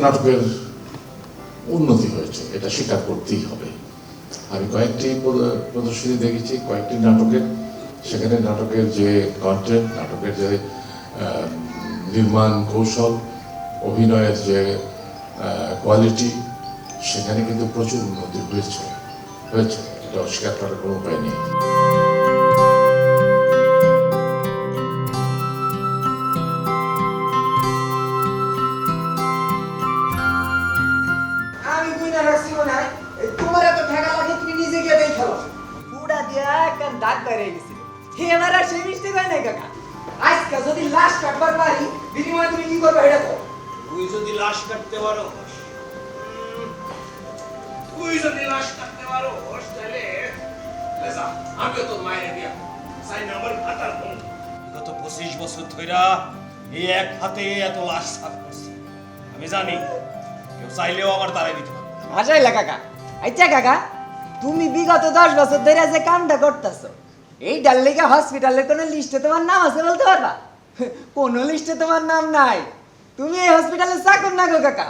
নাটকের উন্নতি হয়েছে, এটা স্বীকার করতেই হবে। আমি কয়েকটি প্রদর্শনী দেখেছি, কয়েকটি নাটকের, সেখানে নাটকের যে কন্টেন্ট, নাটকের যে নির্মাণ কৌশল, অভিনয়ের যে কোয়ালিটি, সেখানে কিন্তু প্রচুর উন্নতি হয়েছে, এটা অস্বীকার করার কোনো উপায় নেই। আমি বুঝা রাখছি মনে হয় তোমার এত ঠেকা লাগে তুমি নিজে গিয়ে দেখো। পুরা দিয়া কান দাগ বেড়ে গেছিল। হে আমার আর সেই মিষ্টি হয় নাই কাকা। আজকে যদি লাশ কাটবার পারি বিনিময়ে তুমি কি করবে এটা তো? তুই যদি লাশ কাটতে পারো, তাহলে লেজা আমিও তোর মায়ের বিয়া সাই নাম্বার খাতার ফোন। গত 25 বছর ধইরা এই এক হাতে এত লাশ সাফ করছি। আমি জানি কেউ চাইলেও আমার তারাই দিতে পারবে না। আচ্ছা কাকা, আচ্ছা কাকা, তুমি বিগত 10 বছর ধরে যে কামটা করতেছো, এই ডাল্লিকা হসপিটালের কোনো লিস্টে তোমার নাম আছে বলতে পারবা? কোন লিস্টে তোমার নাম নাই। তুমি এই হসপিটালে চাকর না গো কাকা।